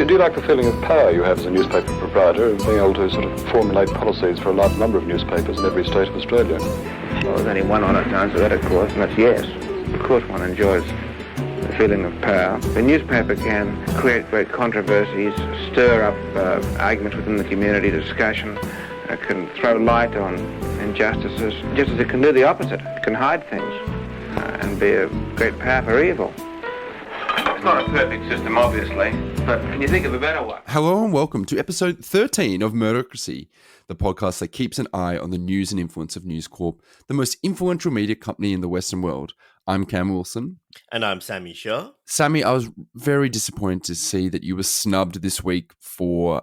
do you like the feeling of power you have as a newspaper proprietor of being able to sort of formulate policies for a large number of newspapers in every state of Australia? Well, there's only one honest answer to that, of course, and that's yes. Of course one enjoys the feeling of power. The newspaper can create great controversies, stir up arguments within the community, discussion, can throw light on injustices, just as it can do the opposite. It can hide things and be a great power for evil. It's not a perfect system, obviously, but can you think of a better one? Hello and welcome to episode 13 of Murdocracy, the podcast that keeps an eye on the news and influence of News Corp, the most influential media company in the Western world. I'm Cam Wilson. And I'm Sami Shah. Sami, I was very disappointed to see that you were snubbed this week for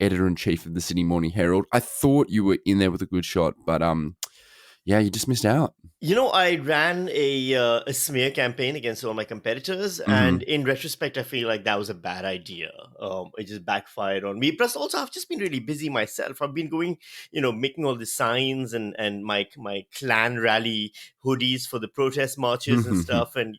editor-in-chief of the Sydney Morning Herald. I thought you were in there with a good shot, but yeah, you just missed out. You know, I ran a smear campaign against all my competitors, and in retrospect, I feel like that was a bad idea. It just backfired on me. Plus, also, I've just been really busy myself. I've been going, making all the signs and my clan rally hoodies for the protest marches and stuff. And,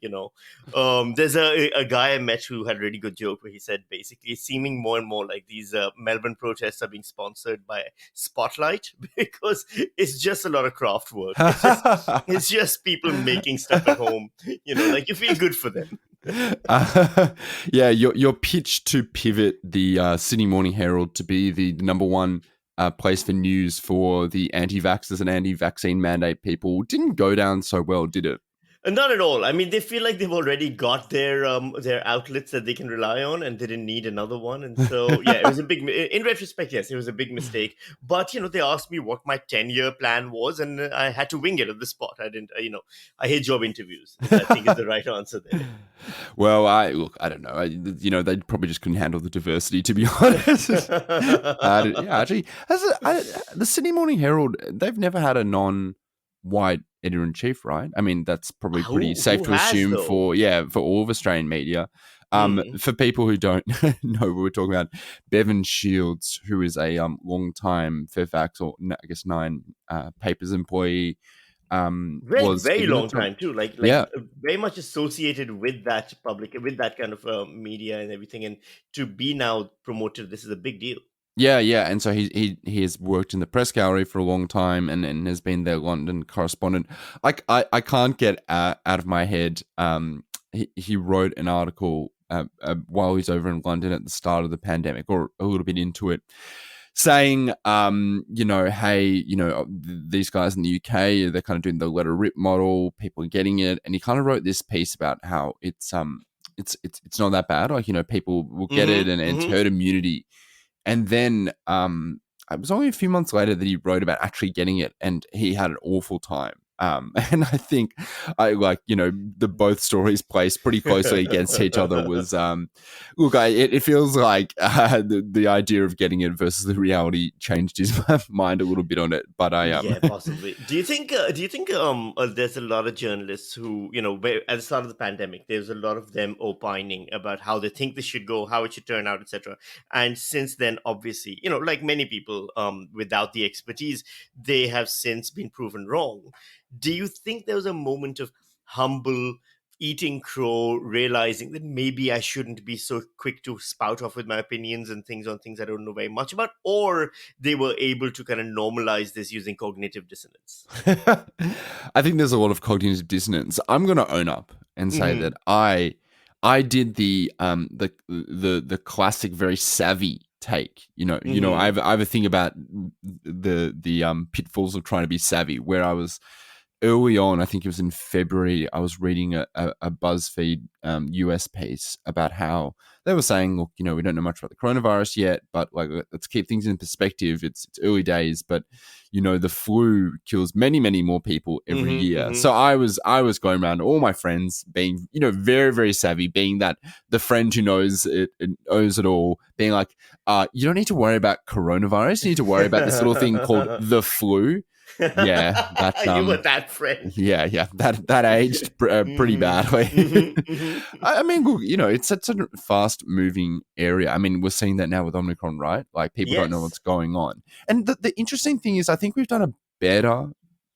there's a guy I met who had a really good joke where he said, basically, it's seeming more and more like these Melbourne protests are being sponsored by Spotlight because it's just a lot of craft work. It's just people making stuff at home, like you feel good for them. Yeah, your pitch to pivot the Sydney Morning Herald to be the number one place for news for the anti-vaxxers and anti-vaccine mandate people didn't go down so well, did it? Not at all. I mean, they feel like they've already got their outlets that they can rely on, and they didn't need another one. And so, yeah, it was in retrospect, yes, it was a big mistake. But, they asked me what my 10-year plan was, and I had to wing it at the spot. I didn't, I hate job interviews. I think is the right answer there. Well, I don't know. They probably just couldn't handle the diversity, to be honest. Actually, the Sydney Morning Herald, they've never had a non-white editor-in-chief, right? I mean, that's probably pretty safe to assume for all of Australian media. For people who don't know what we're talking about, Bevan Shields, who is a long-time Fairfax, or I guess Nine Papers employee, very long time too, like very much associated with that kind of media and everything, and to be now promoted, this is a big deal. Yeah, and so he has worked in the press gallery for a long time and has been their London correspondent. I can't get out of my head. He wrote an article while he's over in London at the start of the pandemic, or a little bit into it, saying, hey, these guys in the UK, they're kind of doing the let it rip model. People are getting it, and he kind of wrote this piece about how it's not that bad. Like, people will get it, and it's herd immunity. And then it was only a few months later that he wrote about actually getting it, and he had an awful time. And I think the both stories placed pretty closely against each other was, it feels like the idea of getting it versus the reality changed his mind a little bit on it. But yeah, possibly. Do you think there's a lot of journalists who, at the start of the pandemic, there's a lot of them opining about how they think this should go, how it should turn out, etc. And since then, obviously, like many people without the expertise, they have since been proven wrong. Do you think there was a moment of humble eating crow, realizing that maybe I shouldn't be so quick to spout off with my opinions and things on things I don't know very much about, or they were able to kind of normalize this using cognitive dissonance? I think there's a lot of cognitive dissonance. I'm going to own up and say that I did the classic, very savvy take. I have a thing about the pitfalls of trying to be savvy, where I was early on, I think it was in February, I was reading a BuzzFeed US piece about how they were saying, look, we don't know much about the coronavirus yet, but let's keep things in perspective. It's early days, but the flu kills many, many more people every year. So I was going around to all my friends being, very, very savvy, being that the friend who knows it all, being like, you don't need to worry about coronavirus. You need to worry about this little thing called the flu. Yeah, that you were that friend. Yeah, that aged pretty badly. I mean, look, it's such a fast-moving area. I mean, we're seeing that now with Omicron, right? Like, people don't know what's going on. And the interesting thing is, I think we've done a better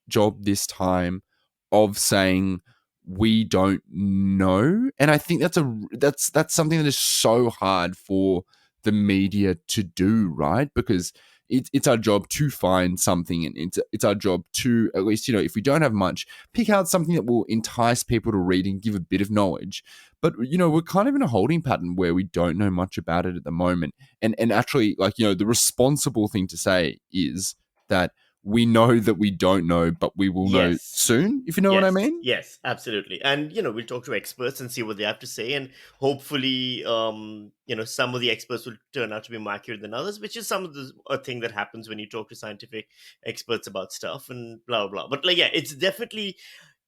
job this time of saying we don't know, and I think that's something that is so hard for the media to do, right? Because it's our job to find something, and it's our job to, at least, if we don't have much, pick out something that will entice people to read and give a bit of knowledge. But we're kind of in a holding pattern where we don't know much about it at the moment. And actually, the responsible thing to say is that we know that we don't know, but we will know Yes. soon, if you know what I mean. Yes, absolutely. And, we'll talk to experts and see what they have to say. And hopefully, some of the experts will turn out to be more accurate than others, which is some of the a thing that happens when you talk to scientific experts about stuff and blah, blah. But it's definitely,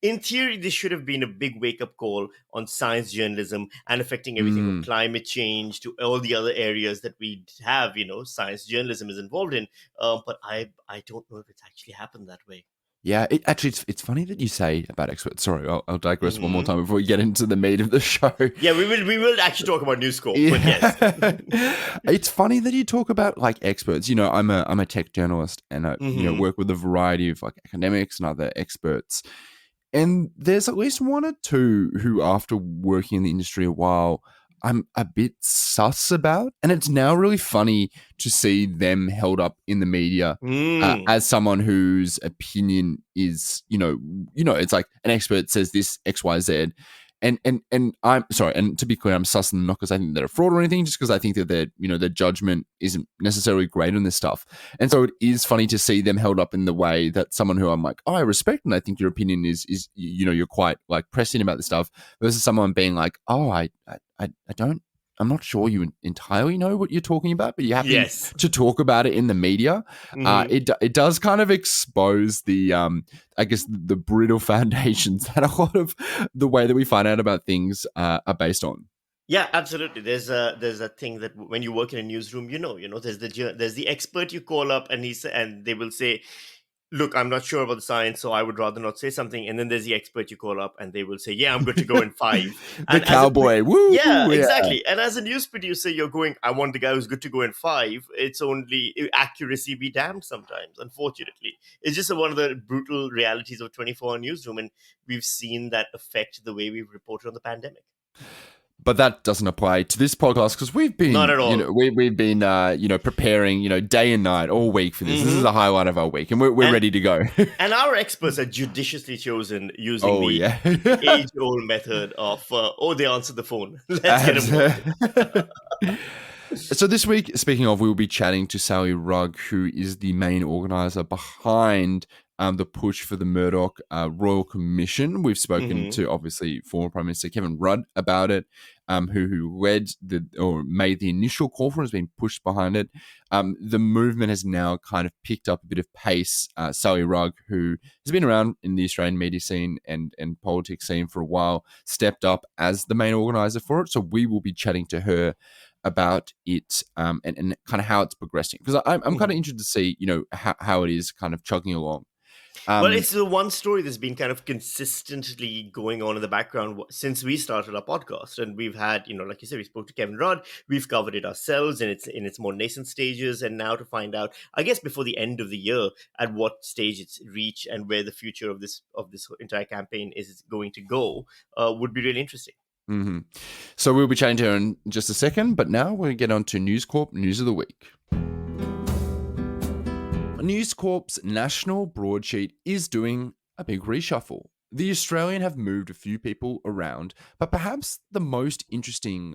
in theory, this should have been a big wake-up call on science journalism and affecting everything from climate change to all the other areas that we have, science journalism is involved in. But I don't know if it's actually happened that way. Yeah, it's funny that you say about experts. Sorry, I'll digress one more time before we get into the meat of the show. Yeah, we will actually talk about News Corp, but yes. It's funny that you talk about experts. I'm a tech journalist, and I work with a variety of academics and other experts. And there's at least one or two who, after working in the industry a while, I'm a bit sus about. And it's now really funny to see them held up in the media as someone whose opinion is, it's like an expert says this X, Y, Z. And I'm sorry, and to be clear, I'm sussing them not because I think they're a fraud or anything, just because I think that their judgment isn't necessarily great on this stuff. And so it is funny to see them held up in the way that someone who I'm like, I respect, and I think your opinion is you're quite prescient about this stuff, versus someone being like, I'm not sure you entirely know what you're talking about, but you're happy to talk about it in the media. It does kind of expose the, the brittle foundations that a lot of the way that we find out about things are based on. Yeah, absolutely. There's a thing that when you work in a newsroom, there's the expert you call up, and they will say, look, I'm not sure about the science, so I would rather not say something. And then there's the expert you call up, and they will say, yeah, I'm good to go in 5. The cowboy, woo! Yeah, exactly. And as a news producer, you're going, I want the guy who's good to go in 5. It's only accuracy be damned sometimes, unfortunately. It's just one of the brutal realities of 24-hour newsroom, and we've seen that affect the way we've reported on the pandemic. But that doesn't apply to this podcast because we've been not at all. We've been preparing day and night all week for this. This is the highlight of our week, and we're ready to go. And our experts are judiciously chosen using the age-old method of they answered the phone. Let's get them. So this week, speaking of, we will be chatting to Sally Rugg, who is the main organizer behind the push for the Murdoch Royal Commission. We've spoken to, obviously, former Prime Minister Kevin Rudd about it, who led or made the initial call for it, has been pushed behind it. The movement has now kind of picked up a bit of pace. Sally Rugg, who has been around in the Australian media scene and politics scene for a while, stepped up as the main organizer for it. So we will be chatting to her about it and kind of how it's progressing. Because I'm kind of interested to see, how it is kind of chugging along. Well, it's the one story that's been kind of consistently going on in the background since we started our podcast. And we've had, like you said, we spoke to Kevin Rudd. We've covered it ourselves in its more nascent stages. And now to find out, I guess, before the end of the year, at what stage it's reached and where the future of this entire campaign is going to go would be really interesting. Mm-hmm. So we'll be chatting to her in just a second. But now we'll get on to News Corp News of the Week. News Corp's national broadsheet is doing a big reshuffle. The Australian have moved a few people around, but perhaps the most interesting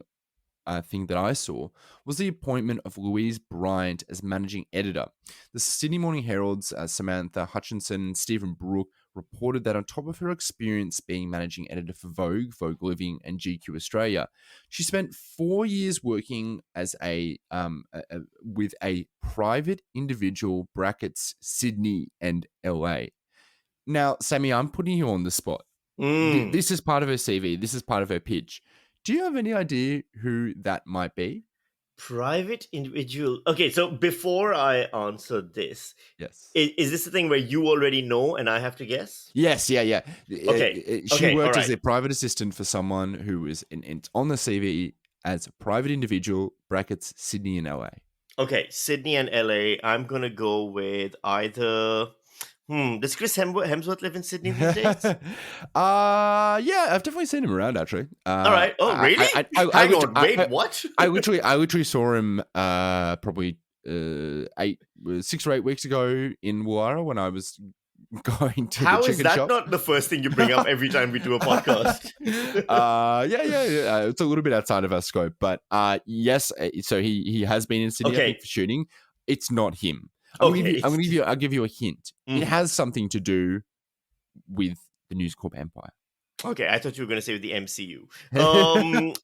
thing that I saw was the appointment of Louise Bryant as managing editor. The Sydney Morning Herald's Samantha Hutchinson and Stephen Brooke reported that on top of her experience being managing editor for Vogue, Vogue Living, and GQ Australia, she spent 4 years working as with a private individual (Sydney and LA). Now, Sammy, I'm putting you on the spot. This is part of her CV. This is part of her pitch. Do you have any idea who that might be? Private individual. Okay, so before I answer this, yes, is this the thing where you already know and I have to guess? Yes, yeah. Okay, she worked as a private assistant for someone who was on the CV as a private individual (Sydney and LA). Okay, Sydney and LA. I'm gonna go with either. Does Chris Hemsworth live in Sydney these days? Yeah, I've definitely seen him around actually. All right. Oh, really? Hang on. Wait, what? I literally saw him probably 6 or 8 weeks ago in Woollahra when I was going to How the is chicken that shop. not the first thing you bring up every time we do a podcast? Yeah. It's a little bit outside of our scope, but yes. So he has been in Sydney, I think, for shooting. It's not him. I'll give you a hint. It has something to do with the News Corp empire. Okay, I thought you were going to say with the MCU.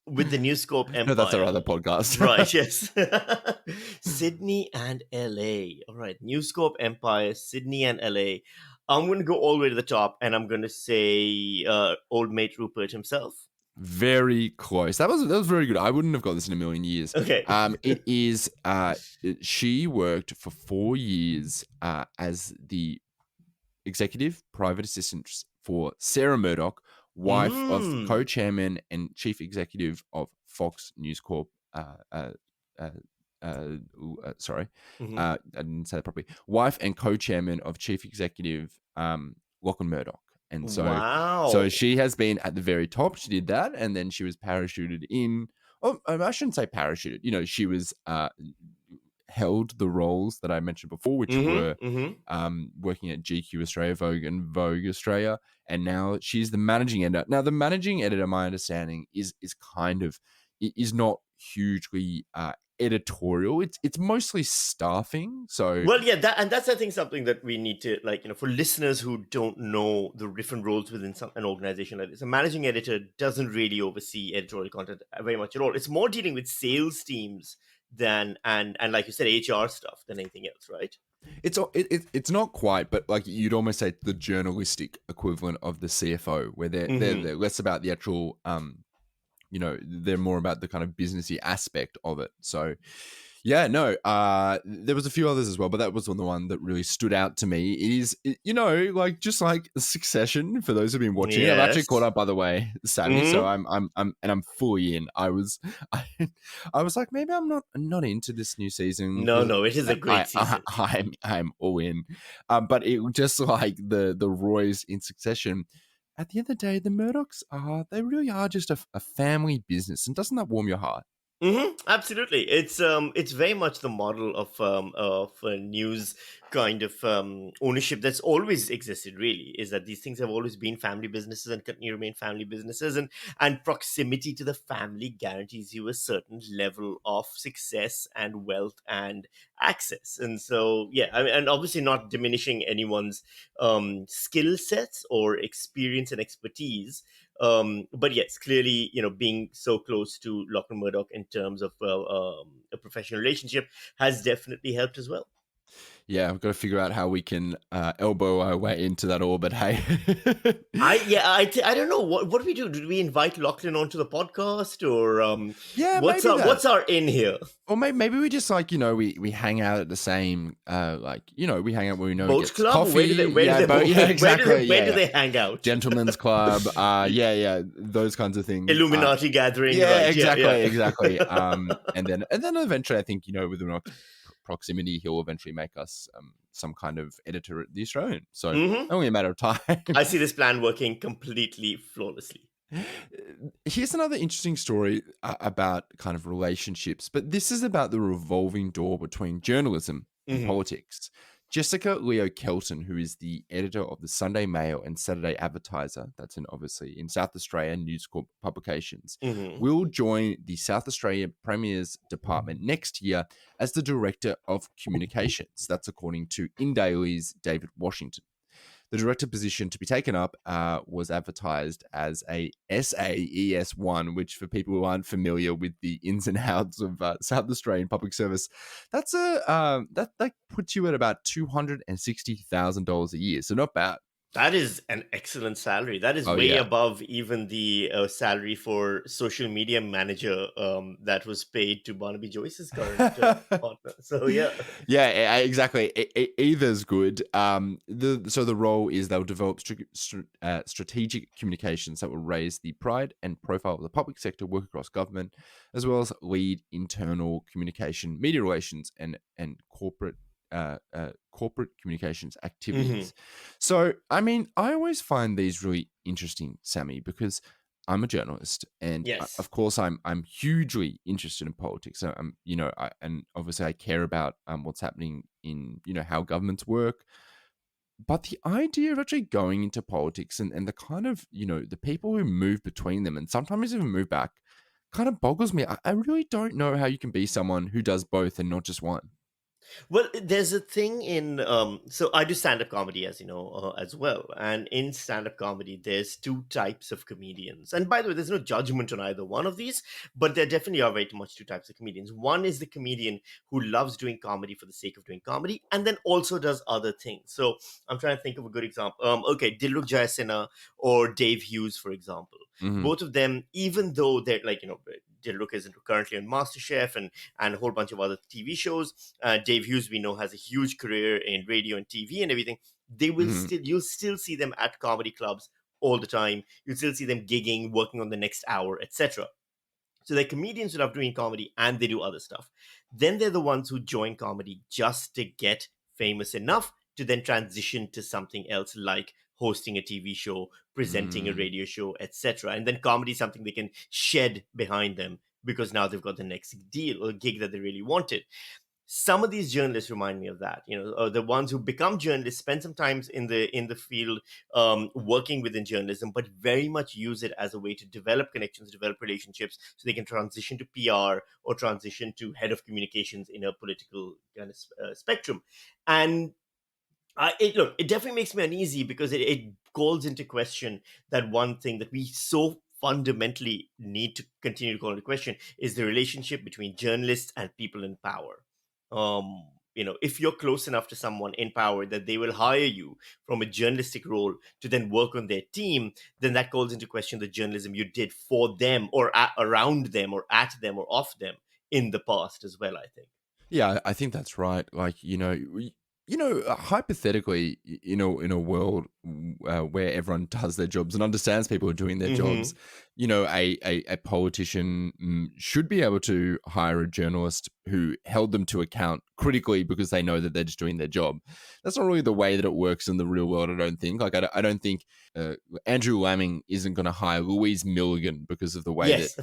With the News Corp empire. No, that's our other podcast. Right, yes. Sydney and LA. All right, News Corp empire, Sydney and LA. I'm going to go all the way to the top, and I'm going to say old mate Rupert himself. Very close. That was very good. I wouldn't have got this in a million years. Okay. It is. She worked for 4 years as the executive private assistant for Sarah Murdoch, wife of co-chairman and chief executive of Fox News Corp. Sorry, I didn't say that properly. Wife and co-chairman of chief executive Lachlan Murdoch. And so she has been at the very top. She did that, and then she was parachuted in. Oh, I shouldn't say parachuted. You know, she was held the roles that I mentioned before, which were working at GQ Australia, Vogue, and Vogue Australia, and now she's the managing editor. Now, the managing editor, my understanding, is not hugely editorial. It's mostly staffing. So that's I think something that we need to, for listeners who don't know the different roles within an organization like this. A managing editor doesn't really oversee editorial content very much at all. It's more dealing with sales teams than and like you said, HR stuff than anything else, right? It's not quite, but like you'd almost say the journalistic equivalent of the CFO, where they're less about the actual they're more about the kind of businessy aspect of it. So yeah, no, there was a few others as well, but that was the one that really stood out to me. It is, just like Succession, for those who've been watching. Yes. I've actually caught up, by the way, Saturday, so I'm fully in. I was like, maybe I'm not into this new season. No, it is a great season. I'm all in. But it just like the Roys in Succession. At the end of the day, the Murdochs they really are just a family business. And doesn't that warm your heart? Absolutely. It's very much the model of news kind of ownership that's always existed, really, is that these things have always been family businesses and continue to remain family businesses, and proximity to the family guarantees you a certain level of success and wealth and access. And so, yeah, I mean, and obviously not diminishing anyone's skill sets or experience and expertise. But yes, clearly, being so close to Lachlan Murdoch in terms of a professional relationship has definitely helped as well. Yeah, I've got to figure out how we can elbow our way into that orbit. Hey, I don't know what do we do? Did we invite Lachlan onto the podcast, or what's our in here? Or maybe we just we hang out at the same we hang out where we know Boat club. Coffee. Where do they hang out? Gentlemen's club. Those kinds of things. Illuminati gathering. Yeah, right? Exactly. And then eventually, I think with the proximity, he'll eventually make us some kind of editor at The Australian. So only a matter of time. I see this plan working completely flawlessly. Here's another interesting story about kind of relationships, but this is about the revolving door between journalism and politics. Jessica Leo Kelton, who is the editor of the Sunday Mail and Saturday Advertiser, that's obviously in South Australia News Corp publications, will join the South Australia Premier's Department next year as the Director of Communications. That's according to InDaily's David Washington. The director position to be taken up was advertised as a SAES1, which for people who aren't familiar with the ins and outs of South Australian public service, that's that puts you at about $260,000 a year. So not bad. That is an excellent salary. That is way above even the salary for social media manager that was paid to Barnaby Joyce's current partner. So yeah, exactly. Either's good. So the role is they'll develop strategic communications that will raise the pride and profile of the public sector, work across government, as well as lead internal communication, media relations, and corporate corporate communications Hmm. activities. So, I mean, I always find these really interesting, Sammy, because I'm a journalist, and Yes. of course, I'm hugely interested in politics. So, and obviously, I care about what's happening in how governments work. But the idea of actually going into politics and the kind of the people who move between them and sometimes even move back kind of boggles me. I really don't know how you can be someone who does both and not just one. Well, there's a thing in so I do stand-up comedy, as you know, as well. And in stand-up comedy, there's two types of comedians. And by the way, there's no judgment on either one of these, but there definitely are very much two types of comedians. One is the comedian who loves doing comedy for the sake of doing comedy, and then also does other things. So I'm trying to think of a good example. Okay, Dilruk Jayasena or Dave Hughes, for example. Hmm. Both of them, even though they're like, Dilruk is currently on MasterChef and a whole bunch of other TV shows. Dave Hughes, we know, has a huge career in radio and TV and everything. They will Hmm. still, you'll still see them at comedy clubs all the time. You'll still see them gigging, working on the next hour, etc. So they're comedians who love doing comedy and they do other stuff. Then they're the ones who join comedy just to get famous enough to then transition to something else like hosting a TV show, presenting a Mm. radio show, etc. And then comedy is something they can shed behind them because now they've got the next deal or gig that they really wanted. Some of these journalists remind me of that. The ones who become journalists spend some time in the field, working within journalism, but very much use it as a way to develop connections, develop relationships, so they can transition to PR or transition to head of communications in a political kind of spectrum. And it definitely makes me uneasy because it calls into question that one thing that we so fundamentally need to continue to call into question is the relationship between journalists and people in power. If you're close enough to someone in power that they will hire you from a journalistic role to then work on their team, then that calls into question the journalism you did for them or around them or at them or off them in the past as well, I think. Yeah, I think that's right. Like, hypothetically, in a world where everyone does their jobs and understands people are doing their jobs, Hmm. a politician should be able to hire a journalist who held them to account critically because they know that they're just doing their job. That's not really the way that it works in the real world, I don't think. Like, I don't think uh, Andrew Lamming isn't going to hire Louise Milligan because of the way that, Yes.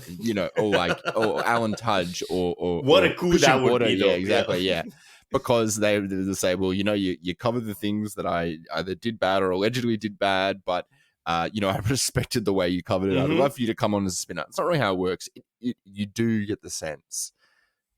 or Alan Tudge What a or coup Christian that would Porter. be, Yeah, though. Yeah. exactly. Yeah. Because they say, well, you covered the things that I either did bad or allegedly did bad, but I respected the way you covered it. I'd Hmm. love for you to come on as a spinner. It's not really how it works. You do get the sense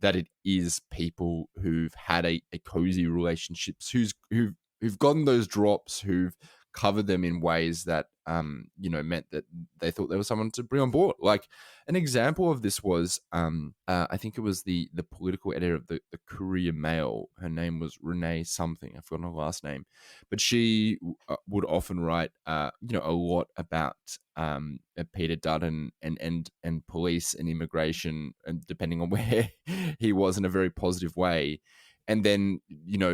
that it is people who've had a cozy relationships, who've gotten those drops, who've covered them in ways that meant that they thought there was someone to bring on board. Like an example of this was I think it was the political editor of the Courier Mail. Her name was Renee something. I've forgotten her last name, but she would often write a lot about Peter Dutton and police and immigration, and depending on where he was, in a very positive way. And then,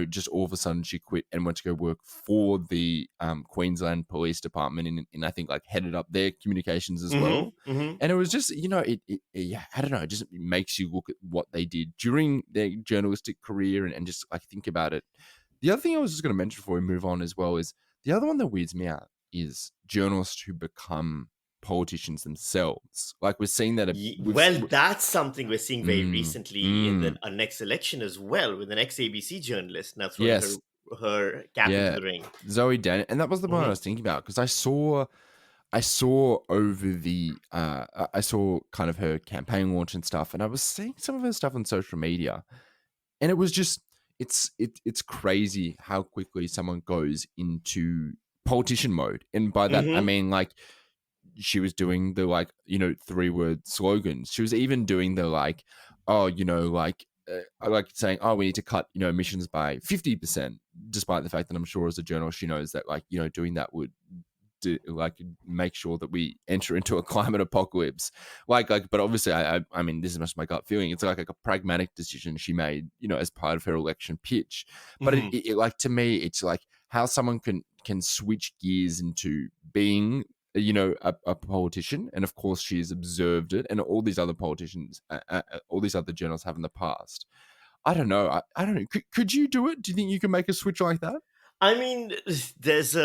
just all of a sudden she quit and went to go work for the Queensland Police Department and I think like headed up their communications as Hmm. well. Hmm. And it was just, yeah, I don't know, it just makes you look at what they did during their journalistic career and just like think about it. The other thing I was just going to mention before we move on as well is the other one that weirds me out is journalists who become politicians themselves. Like we're seeing that Well, that's something we're seeing very mm, recently in the mm, next election as well, with an ex-ABC journalist now throwing her yes, her cap into yeah, the ring. Zoe Daniel, and that was the one I Hmm. was thinking about because I saw over the I saw kind of her campaign launch and stuff, and I was seeing some of her stuff on social media, and it was just it's crazy how quickly someone goes into politician mode, and by that I Hmm. mean like she was doing the like 3-word slogans. She was even doing the like I like saying, oh, we need to cut emissions by 50%, despite the fact that I'm sure as a journalist she knows that like doing that would like make sure that we enter into a climate apocalypse. But obviously, I mean, this is just my gut feeling. It's like a pragmatic decision she made, as part of her election pitch. But Hmm. like to me, it's like how someone can switch gears into being a politician, and of course she's observed it, and all these other politicians, all these other journalists have in the past. I don't know. I don't know. Could you do it? Do you think you can make a switch like that? I mean, there's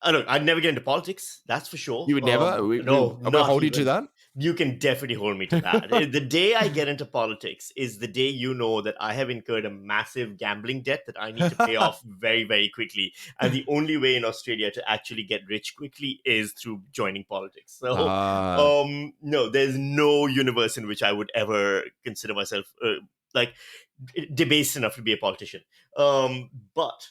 I don't. I'd never get into politics. That's for sure. You would never. No, I will not hold you to even. that. You can definitely hold me to that. The day I get into politics is the day you know that I have incurred a massive gambling debt that I need to pay off very, very quickly. And the only way in Australia to actually get rich quickly is through joining politics. So, no, there's no universe in which I would ever consider myself like debased enough to be a politician. But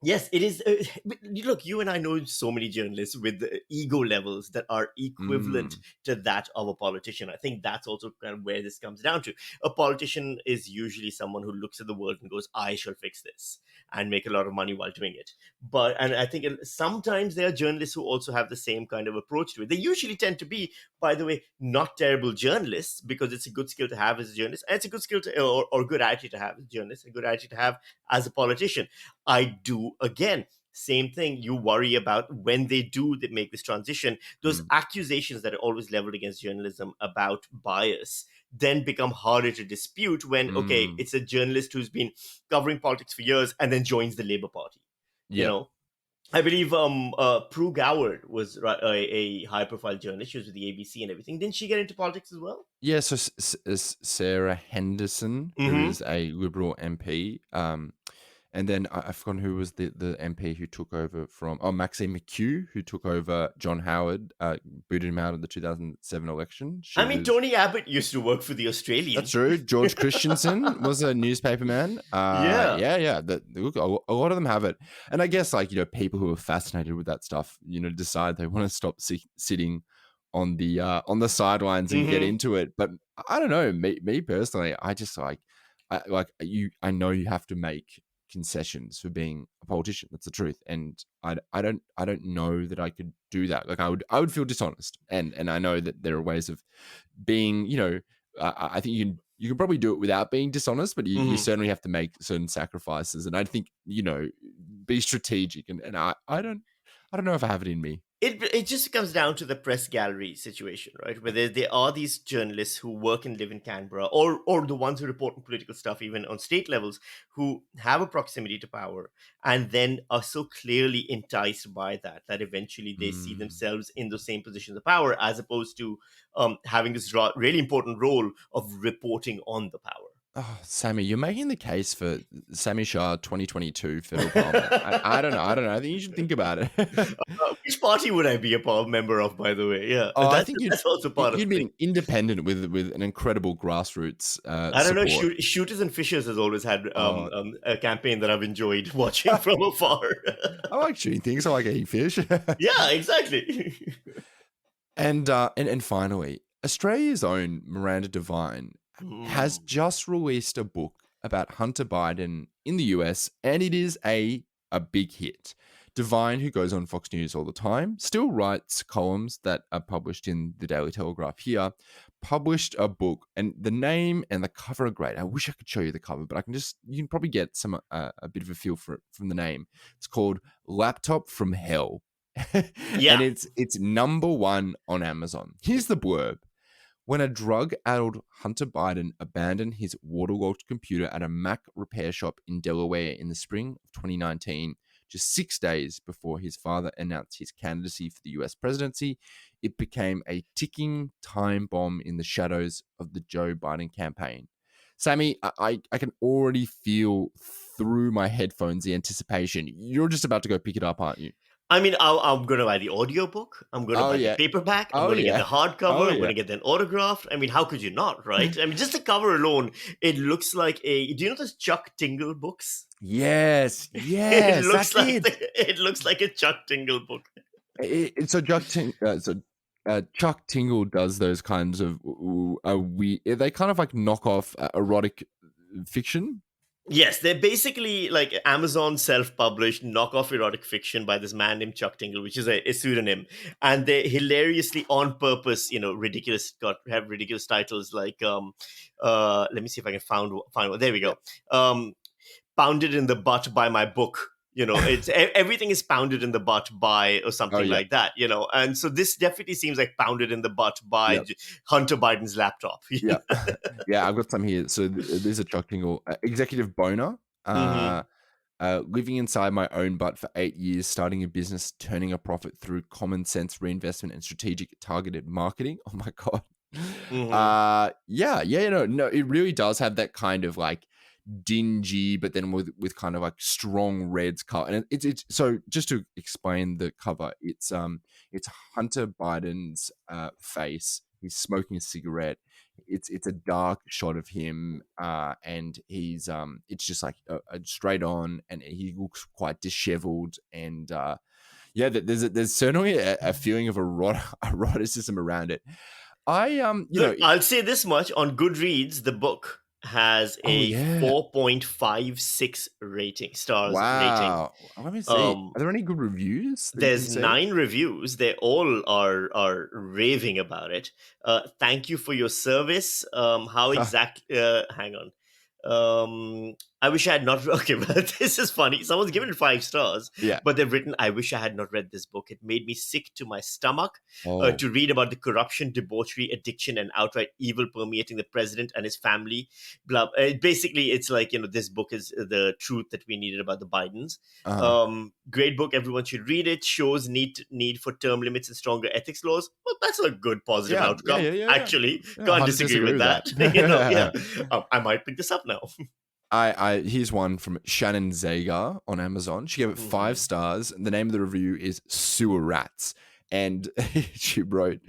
yes, it is. But look, you and I know so many journalists with ego levels that are equivalent to that of a politician. I think that's also kind of where this comes down to. A politician is usually someone who looks at the world and goes, I shall fix this and make a lot of money while doing it. And I think sometimes there are journalists who also have the same kind of approach to it. They usually tend to be, by the way, not terrible journalists, because it's a good skill to have as a journalist. And it's a good skill to, or good attitude to have as a journalist, a good attitude to have as a politician. I do, again, same thing. You worry about when they make this transition, those accusations that are always leveled against journalism about bias then become harder to dispute when, okay, it's a journalist who's been covering politics for years and then joins the Labour Party. You know, I believe Prue Goward was a high-profile journalist. She was with the ABC and everything. Didn't she get into politics as well? Yeah, so Sarah Henderson, who is a Liberal MP, and then I've forgotten who was the MP who took over from Maxine McHugh, who took over John Howard, booted him out of the 2007 election. Tony Abbott used to work for the Australian. That's true. George Christensen was a newspaperman. Yeah. Look, a lot of them have it, and I guess people who are fascinated with that stuff, decide they want to stop sitting on the sidelines and get into it. But I don't know. Me personally, I just I know you have to make concessions for being a politician. That's the truth, and I don't know that I could do that. Like I would feel dishonest, and I know that there are ways of being. I think you can probably do it without being dishonest, but you certainly have to make certain sacrifices. And I think be strategic, and I don't know if I have it in me. It just comes down to the press gallery situation, right? Where there are these journalists who work and live in Canberra, or the ones who report on political stuff, even on state levels, who have a proximity to power and then are so clearly enticed by that eventually they see themselves in the same positions of power, as opposed to having this really important role of reporting on the power. Oh, Sammy, you're making the case for Sami Shah 2022 federal parliament. I don't know. I think you should think about it. Which party would I be a member of, by the way? Yeah, I think that's also part of it. You'd be independent with an incredible grassroots I don't support. know. Shooters and Fishers has always had a campaign that I've enjoyed watching from afar. I like shooting things. I like eating fish. Yeah, exactly. And finally, Australia's own Miranda Devine has just released a book about Hunter Biden in the US, and it is a big hit. Devine, who goes on Fox News all the time, still writes columns that are published in the Daily Telegraph here, published a book, and the name and the cover are great. I wish I could show you the cover, but you can probably get a bit of a feel for it from the name. It's called Laptop from Hell. Yeah. And it's #1 on Amazon. Here's the blurb. When a drug-addled Hunter Biden abandoned his waterlogged computer at a Mac repair shop in Delaware in the spring of 2019, just 6 days before his father announced his candidacy for the US presidency, it became a ticking time bomb in the shadows of the Joe Biden campaign. Sammy, I can already feel through my headphones the anticipation. You're just about to go pick it up, aren't you? I mean, I'm going to buy the audiobook. I'm going to buy the paperback. I'm going to get the hardcover. I'm going to get them autographed. I mean, how could you not, right? I mean, just the cover alone, it looks like do you know those Chuck Tingle books? Yes. It looks like a Chuck Tingle book. Chuck Tingle does those kinds of they kind of like knock off erotic fiction. Yes, they're basically like Amazon self-published knockoff erotic fiction by this man named Chuck Tingle, which is a pseudonym, and they hilariously, on purpose, have ridiculous titles like let me see if I can find one. There we go. Pounded in the butt by my book. It's everything is pounded in the butt by or something like that, and so this definitely seems like pounded in the butt by Hunter Biden's laptop. Yeah. I've got some here. So there's a shocking executive boner. Living inside my own butt for 8 years, starting a business, turning a profit through common sense reinvestment and strategic targeted marketing. Oh my God. It really does have that kind of like dingy, but then with kind of like strong reds color. And it's so just to explain the cover, it's Hunter Biden's face. He's smoking a cigarette. It's a dark shot of him, and he's it's just like a straight on, and he looks quite disheveled, and there's certainly a feeling of eroticism around it. I'll say this much: on Goodreads, the book has a 4.56 stars wow. rating. Let me see. Are there any good reviews? There's 9 reviews. They all are raving about it. Thank you for your service. How exact? Hang on. I wish I had not. Okay, but this is funny. Someone's given it 5 stars. Yeah. But they've written, "I wish I had not read this book. It made me sick to my stomach to read about the corruption, debauchery, addiction, and outright evil permeating the president and his family." Blah. Basically, it's like this book is the truth that we needed about the Bidens. Great book. Everyone should read it. Shows need for term limits and stronger ethics laws. Well, that's a good positive outcome. Actually, can't disagree with that. I might pick this up now. Here's one from Shannon Zagar on Amazon. She gave it 5 stars. The name of the review is Sewer Rats. And she wrote,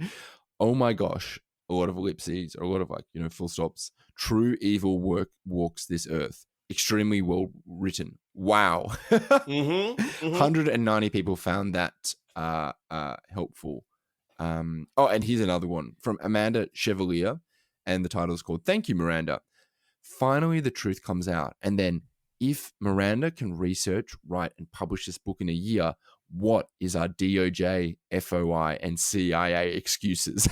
"Oh my gosh," a lot of ellipses, or a lot of full stops. "True evil walks this earth. Extremely well written. Wow." 190 people found that helpful. And here's another one from Amanda Chevalier. And the title is called "Thank You, Miranda. Finally, the truth comes out. And then, if Miranda can research, write, and publish this book in a year, what is our DOJ, FOI, and CIA excuses?"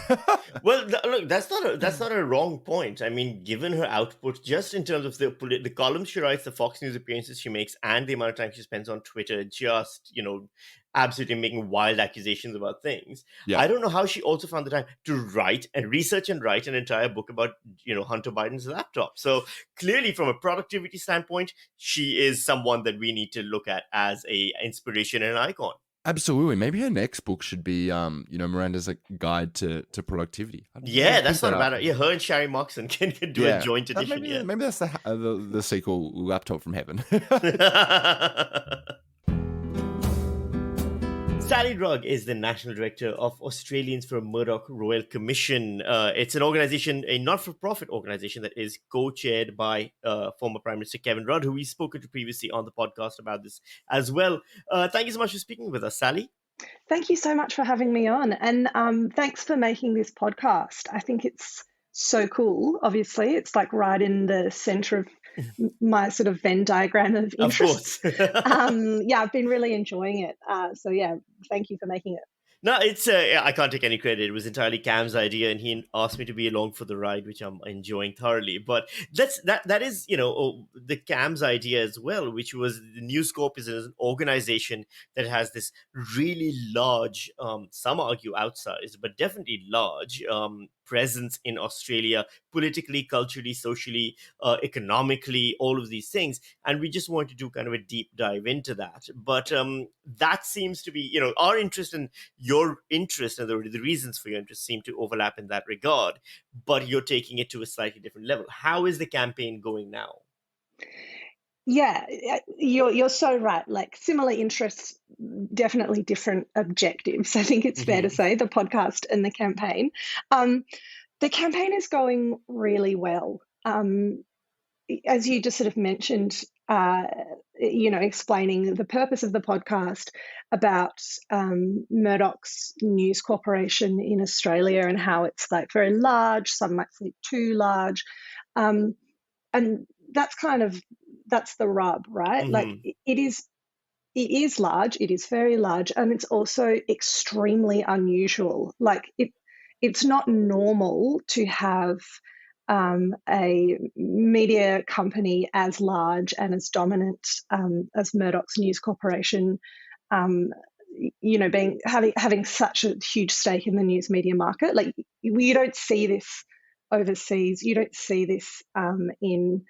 Well, look, that's not a wrong point. I mean, given her output, just in terms of the columns she writes, the Fox News appearances she makes, and the amount of time she spends on Twitter, just absolutely making wild accusations about things. Yeah. I don't know how she also found the time to write and research and write an entire book about Hunter Biden's laptop. So clearly, from a productivity standpoint, she is someone that we need to look at as a inspiration and an icon. Absolutely. Maybe her next book should be, Miranda's guide to productivity. That's not a bad idea. Her and Sherry Moxon can do a joint edition. Maybe that's the sequel, Laptop from Heaven. Sally Rugg is the National Director of Australians for Murdoch Royal Commission. It's an organization, a not-for-profit organization that is co-chaired by former Prime Minister Kevin Rudd, who we've spoken to previously on the podcast about this as well. Thank you so much for speaking with us, Sally. Thank you so much for having me on. And thanks for making this podcast. I think it's so cool. Obviously, it's like right in the center of my sort of Venn diagram of interest. Of course. I've been really enjoying it. Thank you for making it. No, it's I can't take any credit. It was entirely Cam's idea, and he asked me to be along for the ride, which I'm enjoying thoroughly. But that is the Cam's idea as well, which was the News Corp is an organization that has this really large, some argue outsized, but definitely large presence in Australia, politically, culturally, socially, economically, all of these things. And we just want to do kind of a deep dive into that. But that seems to be, our interest and your interest and the reasons for your interest seem to overlap in that regard. But you're taking it to a slightly different level. How is the campaign going now? Yeah, you're so right. Like similar interests, definitely different objectives. I think it's fair to say, the podcast and the campaign. The campaign is going really well. As you just sort of mentioned, explaining the purpose of the podcast about Murdoch's News Corporation in Australia and how it's like very large, some might say too large. And that's the rub, right? Mm-hmm. Like it is large, it is very large, and it's also extremely unusual. Like it's not normal to have a media company as large and as dominant as Murdoch's News Corporation, having such a huge stake in the news media market. Like, you don't see this overseas. You don't see this in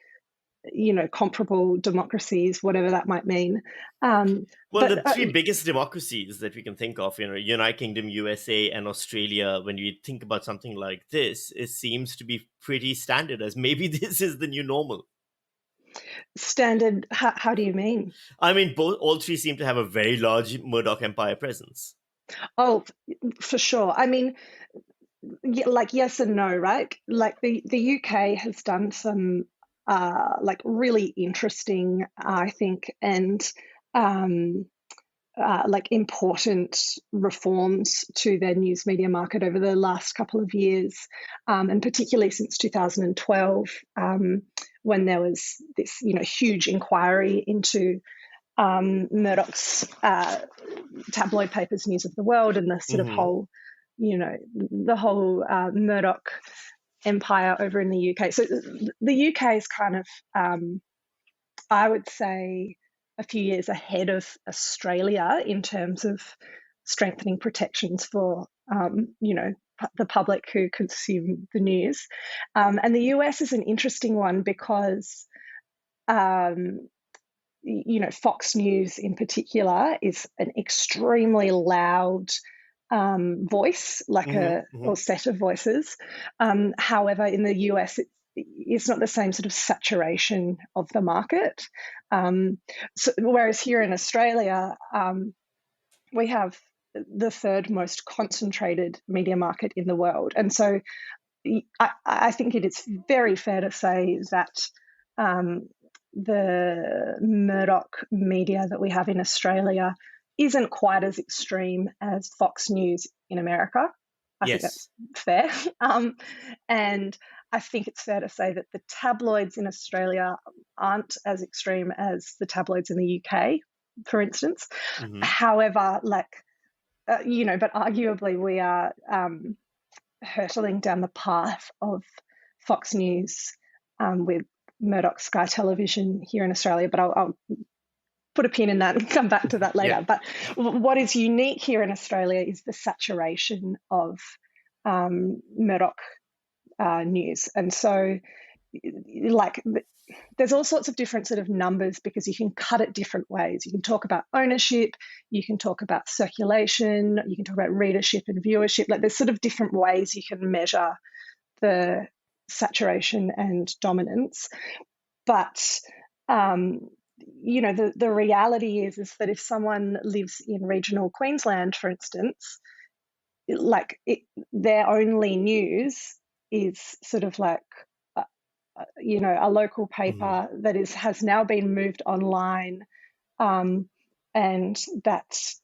comparable democracies, whatever that might mean. Well, the three biggest democracies that we can think of, United Kingdom, USA, and Australia, when we think about something like this, it seems to be pretty standard, as maybe this is the new normal. Standard? How do you mean? I mean, all three seem to have a very large Murdoch empire presence. Oh, for sure. I mean, like, yes and no, right? Like, the UK has done some like really interesting, I think, and like important reforms to their news media market over the last couple of years, and particularly since 2012, when there was this huge inquiry into Murdoch's tabloid papers, News of the World, and the sort of whole, the whole Murdoch empire over in the UK. So the UK is kind of, I would say, a few years ahead of Australia in terms of strengthening protections for, the public who consume the news. And the US is an interesting one because, Fox News in particular is an extremely loud voice, like or set of voices. However, in the US, it's not the same sort of saturation of the market. Whereas here in Australia, we have the third most concentrated media market in the world. And so I think it is very fair to say that the Murdoch media that we have in Australia isn't quite as extreme as Fox News in America. I think that's fair. And I think it's fair to say that the tabloids in Australia aren't as extreme as the tabloids in the UK, for instance. However, but arguably we are hurtling down the path of Fox News with Murdoch Sky Television here in Australia. But I'll put a pin in that and come back to that later. But what is unique here in Australia is the saturation of Murdoch news. And so, like, there's all sorts of different sort of numbers because you can cut it different ways. You can talk about ownership, you can talk about circulation, you can talk about readership and viewership. Like, there's sort of different ways you can measure the saturation and dominance. But the reality is that if someone lives in regional Queensland, for instance, their only news is sort of like a local paper that has now been moved online, and that's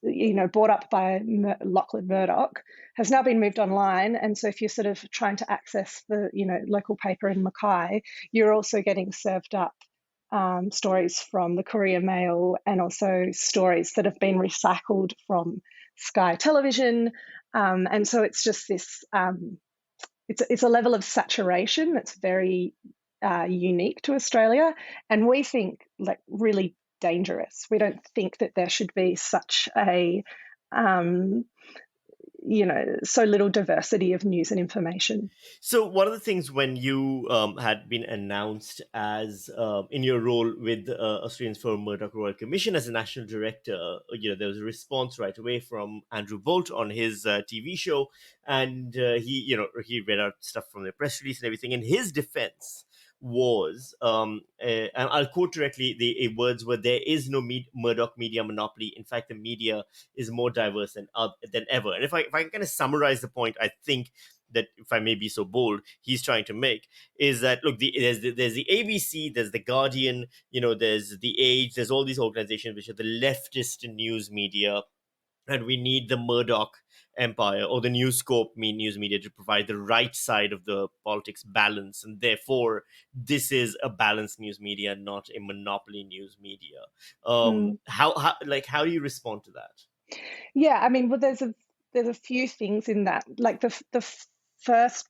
brought up by Lachlan Murdoch, has now been moved online. And so if you're sort of trying to access the local paper in Mackay, you're also getting served up stories from the Courier Mail and also stories that have been recycled from Sky Television. And so it's just this, it's a level of saturation that's very unique to Australia. And we think like really dangerous. We don't think that there should be such a, so little diversity of news and information. So one of the things when you had been announced as in your role with Australians for Murdoch Royal Commission as a national director, there was a response right away from Andrew Bolt on his TV show, and he read out stuff from the press release and everything. In his defense was, and I'll quote directly, the words were, "There is no Murdoch media monopoly. In fact, the media is more diverse than ever." And if I can kind of summarize the point, I think that, if I may be so bold, he's trying to make is that, look, there's the ABC, there's the Guardian, there's the Age, there's all these organizations which are the leftist news media, and we need the Murdoch empire or the News Corp news media to provide the right side of the politics balance, and therefore this is a balanced news media, not a monopoly news media. How do you respond to that? Yeah, I mean, well, there's a few things in that. Like the first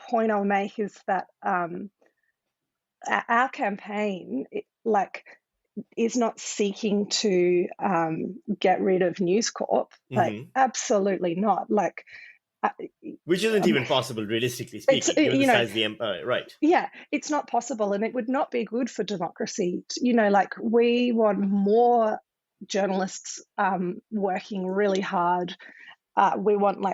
point I'll make is that our campaign, is not seeking to get rid of News Corp. Absolutely not. Which isn't even possible, realistically speaking, given the size of the empire, right? Yeah, it's not possible, and it would not be good for democracy. We want more journalists working really hard. We want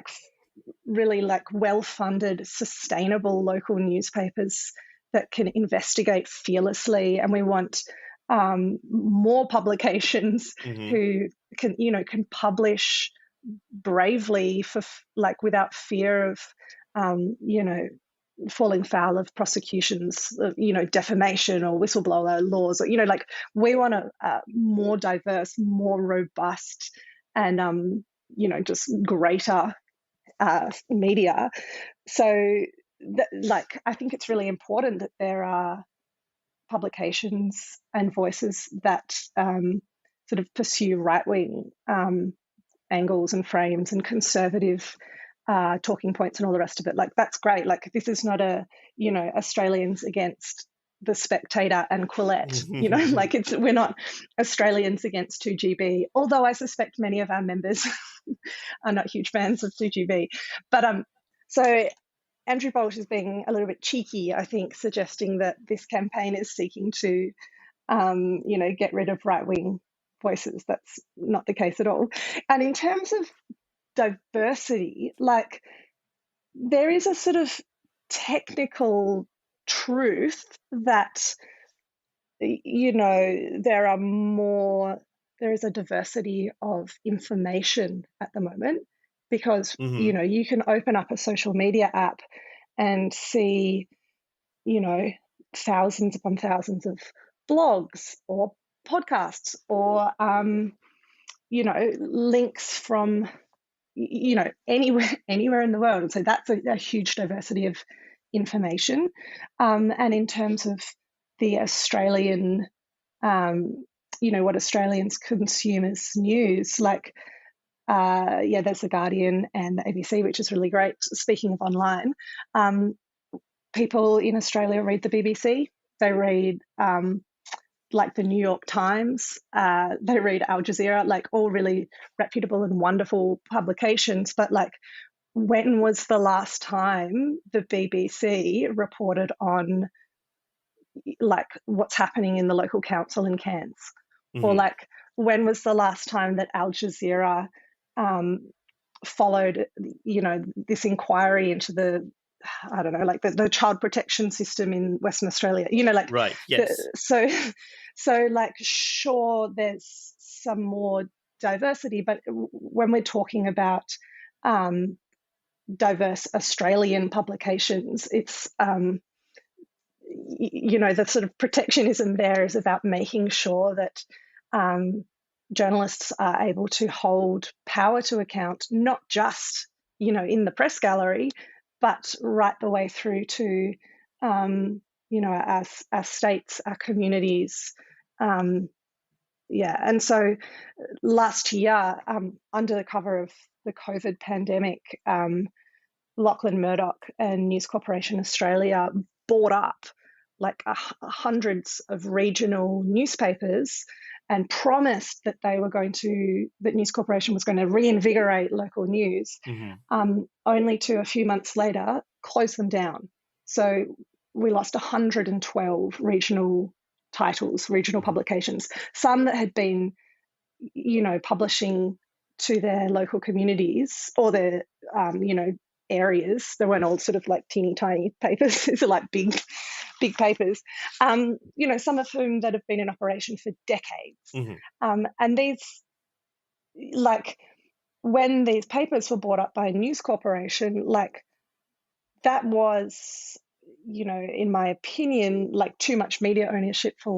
really well-funded, sustainable local newspapers that can investigate fearlessly, and we want more publications who can publish bravely without fear of falling foul of prosecutions, defamation or whistleblower laws, or we want a more diverse, more robust, and just greater media. So I think it's really important that there are publications and voices that sort of pursue right-wing angles and frames and conservative talking points and all the rest of it. That's great. This is not Australians against The Spectator and Quillette. We're not Australians against 2GB, although I suspect many of our members are not huge fans of 2GB. But so Andrew Bolt is being a little bit cheeky, I think, suggesting that this campaign is seeking to get rid of right-wing voices. That's not the case at all. And in terms of diversity, there is a sort of technical truth that there is a diversity of information at the moment, because you can open up a social media app and see thousands upon thousands of blogs or podcasts or links from anywhere in the world. And so that's a huge diversity of information. And in terms of the Australian, what Australians consume as news, there's The Guardian and the ABC, which is really great. Speaking of online, people in Australia read the BBC. They read the New York Times, they read Al Jazeera, all really reputable and wonderful publications. But when was the last time the BBC reported on what's happening in the local council in Cairns? Or when was the last time that Al Jazeera followed this inquiry into the the child protection system in Western Australia, right, yes. So sure, there's some more diversity, but when we're talking about diverse Australian publications, it's the sort of protectionism there is about making sure that journalists are able to hold power to account, not just in the press gallery, but right the way through to our states, our communities. And so last year, under the cover of the COVID pandemic, Lachlan Murdoch and News Corporation Australia bought up hundreds of regional newspapers and promised that that News Corporation was going to reinvigorate local news, only to a few months later close them down. So we lost 112 regional titles, regional publications, some that had been, publishing to their local communities or their, areas. They weren't all sort of teeny tiny papers. These are big papers, some of whom that have been in operation for decades. And these, when these papers were bought up by News Corporation, that was, in my opinion, too much media ownership for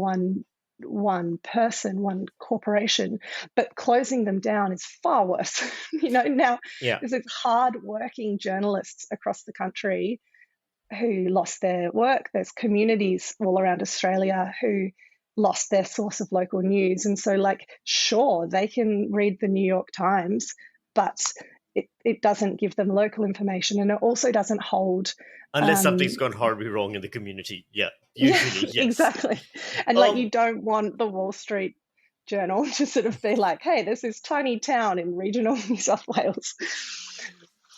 one person, one corporation. But closing them down is far worse. Now there's hard-working journalists across the country who lost their work. There's communities all around Australia who lost their source of local news. And so, sure, they can read the New York Times, but it doesn't give them local information, and it also doesn't hold Unless something's gone horribly wrong in the community. Yeah, yeah, usually, yes. exactly. And you don't want the Wall Street Journal to sort of be like, hey, there's this tiny town in regional New South Wales.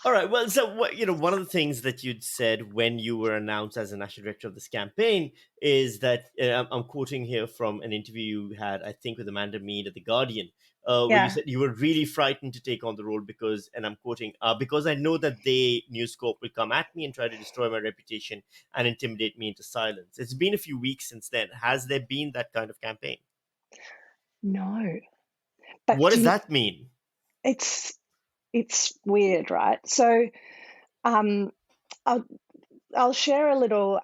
All right. Well, so one of the things that you'd said when you were announced as the national director of this campaign is that I'm quoting here from an interview you had, I think, with Amanda Mead at The Guardian, where you said you were really frightened to take on the role because, and I'm quoting, because I know that News Corp will come at me and try to destroy my reputation and intimidate me into silence. It's been a few weeks since then. Has there been that kind of campaign? No. But what does that mean? It's weird, right? So I'll share a little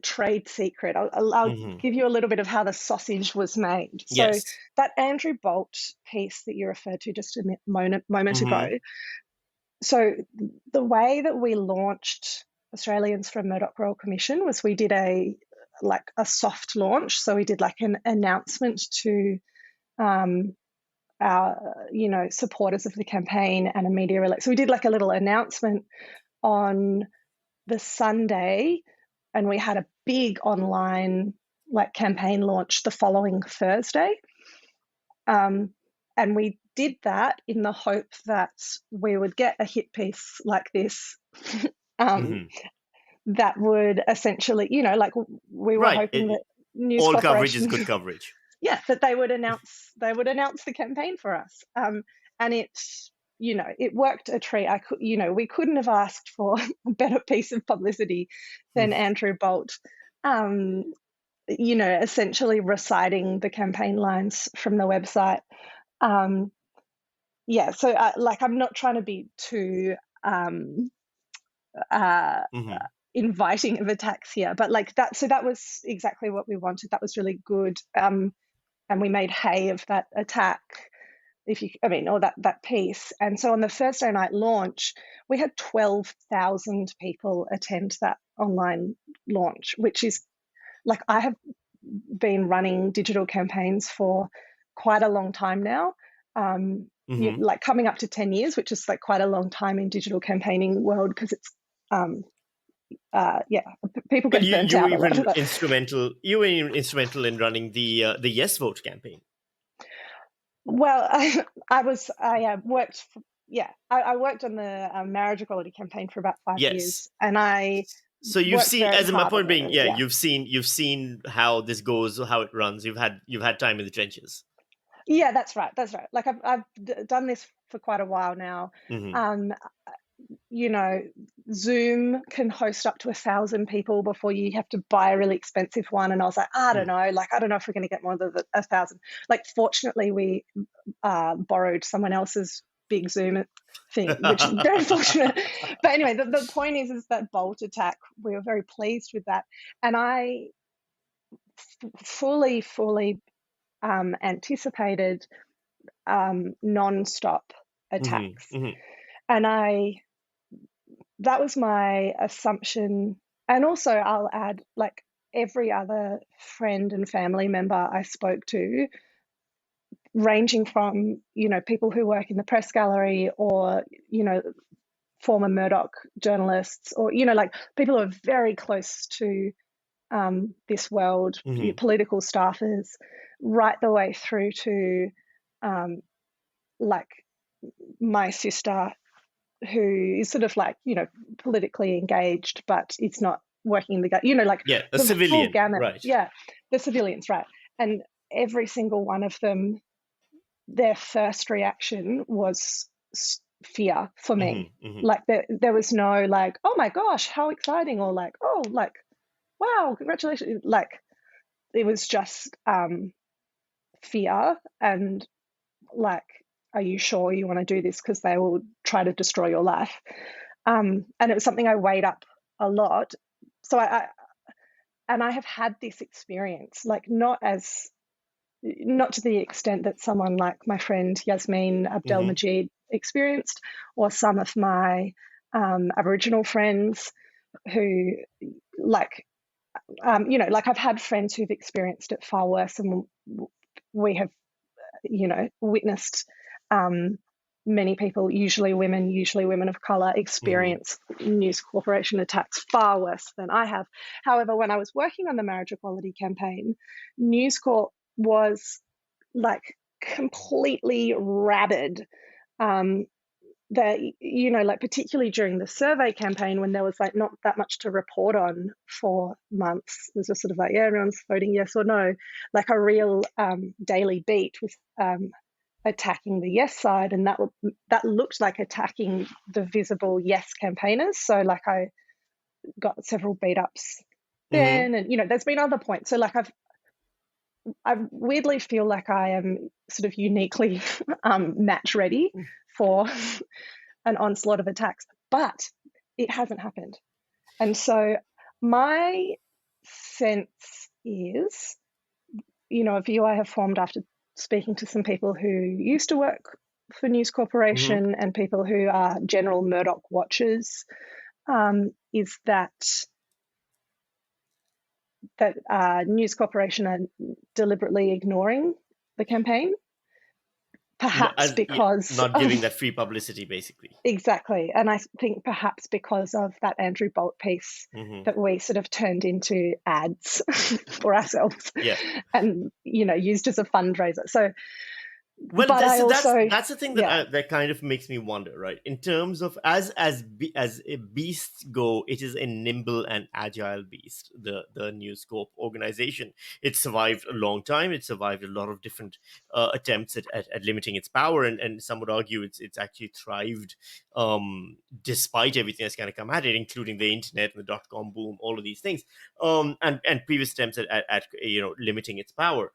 trade secret. I'll give you a little bit of how the sausage was made. So that Andrew Bolt piece that you referred to just a moment ago, so the way that we launched Australians for a Murdoch Royal Commission was we did a soft launch. So we did like an announcement to our supporters of the campaign and a media release. So we did like a little announcement on the Sunday, and we had a big online campaign launch the following Thursday. And we did that in the hope that we would get a hit piece like this that would essentially, we were hoping that news all corporations, coverage is good coverage. Yeah, that they would announce the campaign for us. And it worked a treat. We couldn't have asked for a better piece of publicity than Andrew Bolt, essentially reciting the campaign lines from the website. So I'm not trying to be too inviting of attacks here, but that. So that was exactly what we wanted. That was really good. And we made hay of that attack, or that piece. And so on the Thursday night launch, we had 12,000 people attend that online launch, which is I have been running digital campaigns for quite a long time now, coming up to 10 years, which is quite a long time in digital campaigning world because it's people get burnt out. You were instrumental in running the Yes Vote campaign. Well, I worked on the marriage equality campaign for about 5 years, and So you've seen, as my point being, you've seen how this goes, how it runs. You've had time in the trenches. Yeah, that's right. I've done this for quite a while now. Zoom can host up to 1,000 people before you have to buy a really expensive one. And I was like, I don't know. I don't know if we're going to get more than 1,000. Fortunately, we borrowed someone else's big Zoom thing, which is very fortunate. But anyway, the point is that Bolt attack, we were very pleased with that. And I fully anticipated non-stop attacks. And that was my assumption. And also I'll add, every other friend and family member I spoke to, ranging from, people who work in the press gallery or, former Murdoch journalists or, people who are very close to this world, political staffers, right the way through to my sister, who is sort of politically engaged, but it's not working in the a civilian, right? Yeah, the civilians, right? And every single one of them, their first reaction was fear for me. There was no oh my gosh, how exciting, or wow, congratulations. It was just fear and are you sure you want to do this? Because they will try to destroy your life. And it was something I weighed up a lot. So I have had this experience, not to the extent that someone like my friend Yasmin Abdelmajid experienced, or some of my Aboriginal friends who I've had friends who've experienced it far worse, and we have, witnessed many people, usually women of color, experience News Corporation attacks far worse than I have. However, when I was working on the marriage equality campaign, News Corp was like completely rabid. That, you know, like particularly during the survey campaign, when there was like not that much to report on for months, it was just sort of like, yeah, everyone's voting yes or no, like a real daily beat with attacking the yes side, and that looked like attacking the visible yes campaigners. So like I got several beat ups then, and you know, there's been other points. So like I weirdly feel like I am sort of uniquely match ready for an onslaught of attacks, but it hasn't happened. And so my sense is, you know, a view I have formed after speaking to some people who used to work for News Corporation and people who are general Murdoch watchers, is that News Corporation are deliberately ignoring the campaign, perhaps because not giving that free publicity, basically. Exactly. And I think perhaps because of that Andrew Bolt piece that we sort of turned into ads for ourselves and, you know, used as a fundraiser. So, well, but that's the thing that that kind of makes me wonder, right? In terms of as beasts go, it is a nimble and agile beast. The News Corp organization, it survived a long time. It survived a lot of different attempts at limiting its power, and some would argue it's actually thrived despite everything that's kind of come at it, including the internet and the .com boom, all of these things, and previous attempts at you know, limiting its power.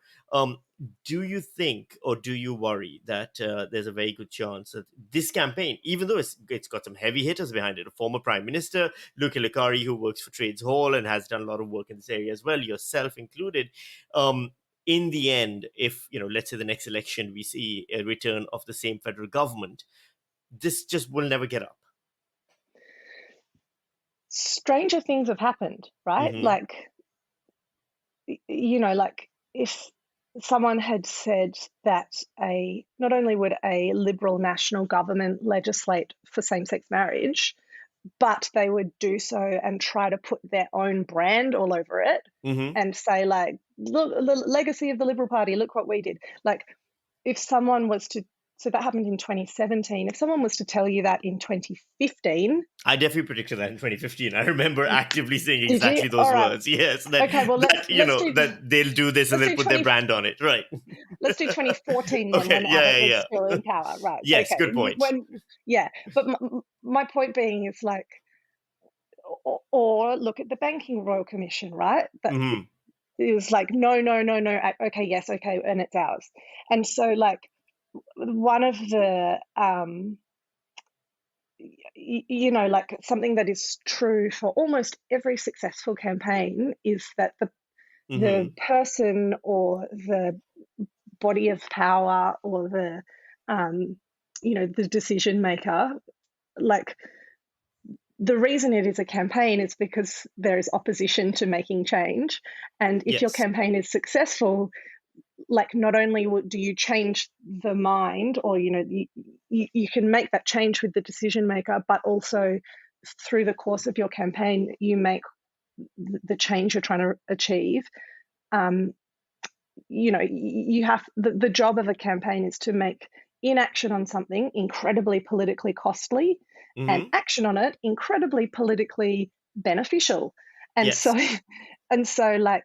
Do you think, or do you worry that there's a very good chance that this campaign, even though it's got some heavy hitters behind it, a former Prime Minister, Luca Licari, who works for Trades Hall and has done a lot of work in this area as well, yourself included, in the end, if, you know, let's say the next election we see a return of the same federal government, this just will never get up? Stranger things have happened, right? Like, you know, like if someone had said that not only would a Liberal national government legislate for same-sex marriage, but they would do so and try to put their own brand all over it and say, like, look, the legacy of the Liberal Party, look what we did. Like, if someone was to, so that happened in 2017, if someone was to tell you that in 2015... I definitely predicted that in 2015. I remember actively saying exactly those words. Yes. That, okay, well, that they'll do this and they'll put their brand on it. Right. Let's do 2014 then, when Abbott was still in power. Right. Yes, okay. Good point. But my point being is like, or look at the Banking Royal Commission, right? That it was like, no. Okay, yes, okay, and it's ours. And so like one of the... you know, like something that is true for almost every successful campaign is that the person or the body of power or the you know, the decision maker, like the reason it is a campaign is because there is opposition to making change, and if your campaign is successful, like not only do you change the mind, or, you know, you can make that change with the decision maker, but also through the course of your campaign, you make the change you're trying to achieve. You know, you have the job of a campaign is to make inaction on something incredibly politically costly and action on it incredibly politically beneficial. And so like,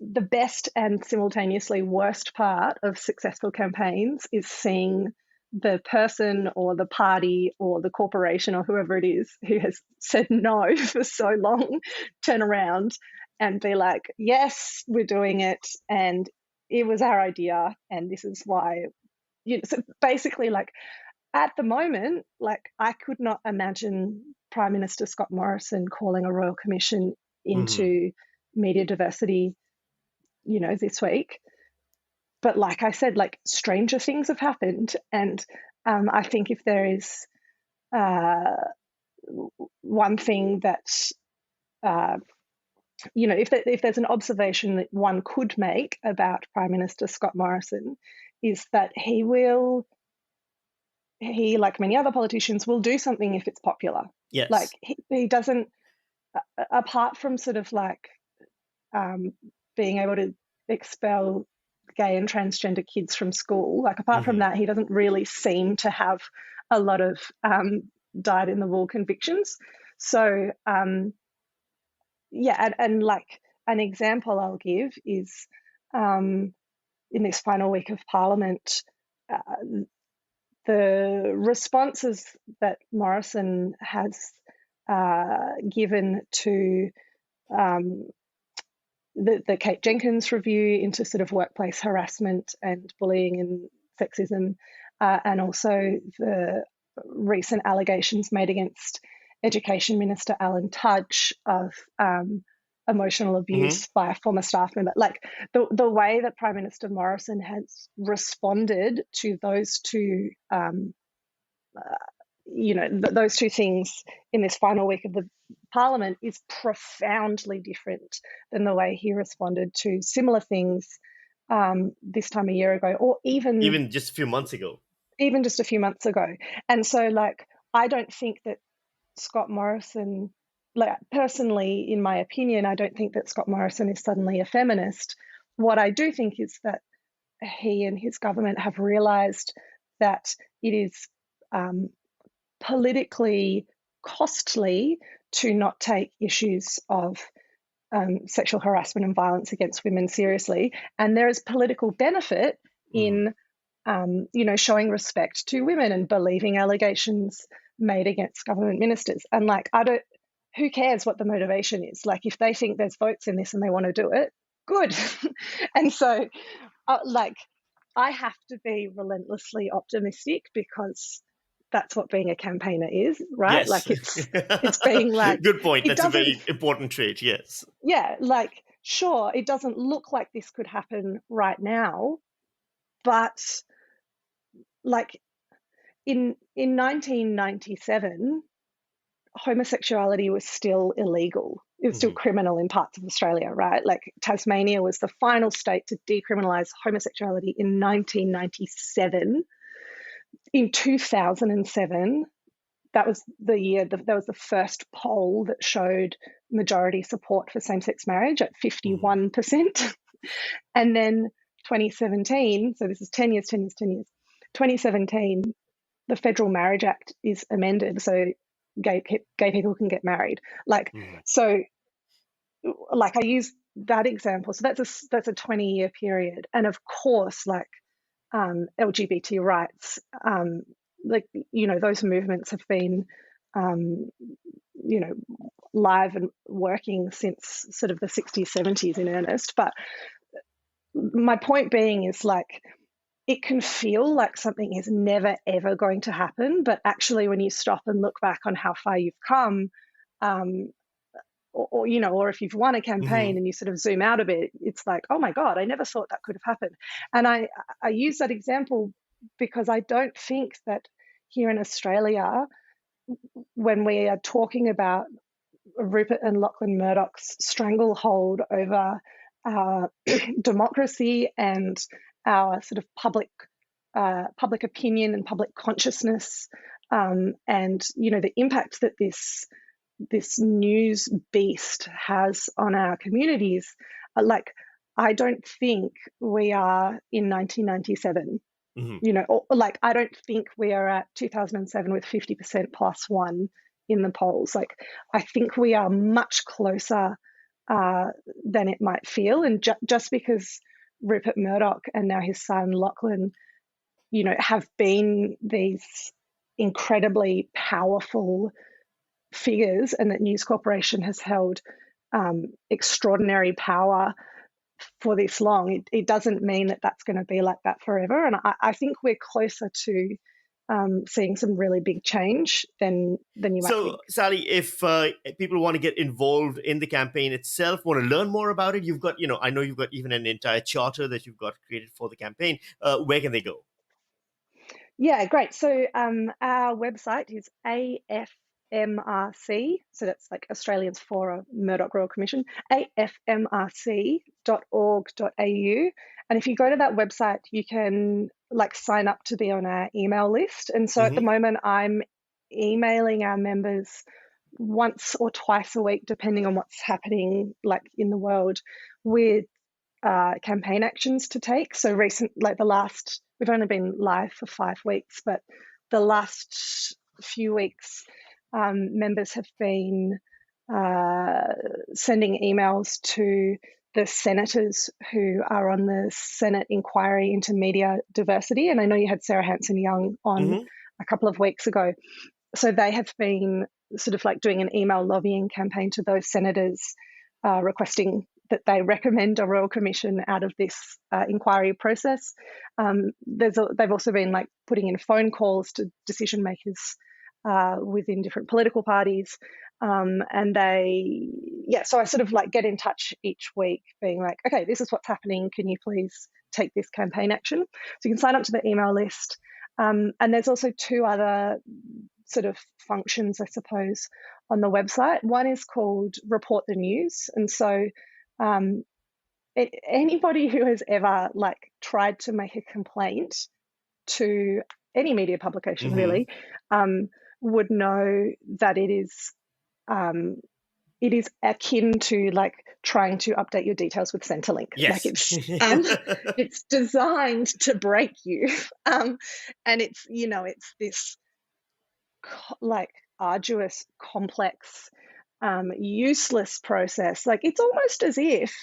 the best and simultaneously worst part of successful campaigns is seeing the person or the party or the corporation or whoever it is who has said no for so long turn around and be like, yes, we're doing it, and it was our idea, and this is why. You know, so basically, like at the moment, like I could not imagine Prime Minister Scott Morrison calling a Royal Commission into media diversity, you know, this week. But like I said, like stranger things have happened, and I think if there is one thing that you know, if there's an observation that one could make about Prime Minister Scott Morrison, is that he will he, like many other politicians, will do something if it's popular. Yes. Like he doesn't, apart from sort of like being able to expel gay and transgender kids from school, like apart from that, he doesn't really seem to have a lot of dyed in the wool convictions. So yeah, and like an example I'll give is in this final week of Parliament, the responses that Morrison has given to the Kate Jenkins review into sort of workplace harassment and bullying and sexism, and also the recent allegations made against Education Minister Alan Tudge of emotional abuse by a former staff member. Like the way that Prime Minister Morrison has responded to those two, those two things in this final week of the Parliament is profoundly different than the way he responded to similar things this time a year ago, or even just a few months ago. Even just a few months ago. And so, like, I don't think that Scott Morrison, like, personally, in my opinion, I don't think that Scott Morrison is suddenly a feminist. What I do think is that he and his government have realised that it is politically costly to not take issues of sexual harassment and violence against women seriously, and there is political benefit in showing respect to women and believing allegations made against government ministers. And like, who cares what the motivation is? Like, if they think there's votes in this and they want to do it, good. And so I have to be relentlessly optimistic, because that's what being a campaigner is, right? Yes. Like it's being like, good point. That's a very important trait. Yes. Yeah. Like, sure, it doesn't look like this could happen right now, but like in 1997, homosexuality was still illegal. It was still criminal in parts of Australia, right? Like Tasmania was the final state to decriminalise homosexuality in 1997. In 2007, that was the year, that was the first poll that showed majority support for same-sex marriage at 51%. And then 2017, so this is 10 years, 2017, the Federal Marriage Act is amended so gay people can get married. Like, so, like, I use that example. So that's a 20-year period. And of course, like, LGBT rights, those movements have been, live and working since sort of the 60s, 70s in earnest. But my point being is, like, it can feel like something is never, ever going to happen. But actually, when you stop and look back on how far you've come, or if you've won a campaign and you sort of zoom out a bit, it's like, oh my God, I never thought that could have happened. And I use that example because I don't think that here in Australia, when we are talking about Rupert and Lachlan Murdoch's stranglehold over our democracy and our sort of public opinion and public consciousness, and the impact that this news beast has on our communities, like, I don't think we are in 1997. Like, I don't think we are at 2007 with 50% plus one in the polls. Like, I think we are much closer than it might feel. And just because Rupert Murdoch and now his son Lachlan, have been these incredibly powerful figures, and that News Corporation has held extraordinary power for this long, it doesn't mean that that's going to be like that forever. And I think we're closer to seeing some really big change than you might think. So, Sally, if people want to get involved in the campaign itself, want to learn more about it, you've got, I know you've got even an entire charter that you've got created for the campaign. Where can they go? Yeah, great. So our website is AFMRC, so that's like Australians for a Murdoch Royal Commission, afmrc.org.au. And if you go to that website, you can like sign up to be on our email list. And so at the moment, I'm emailing our members once or twice a week, depending on what's happening like in the world, with campaign actions to take. So we've only been live for 5 weeks, but the last few weeks, members have been sending emails to the senators who are on the Senate inquiry into media diversity. And I know you had Sarah Hanson-Young on a couple of weeks ago. So they have been sort of like doing an email lobbying campaign to those senators, requesting that they recommend a royal commission out of this inquiry process. They've also been like putting in phone calls to decision makers within different political parties. So I sort of like get in touch each week being like, okay, this is what's happening. Can you please take this campaign action? So you can sign up to the email list. And there's also 2 other sort of functions, I suppose, on the website. One is called Report the News. And so anybody who has ever like tried to make a complaint to any media publication really would know that it is akin to like trying to update your details with Centrelink. Yes. Like it's designed to break you. And it's, it's this like arduous, complex, useless process. Like it's almost as if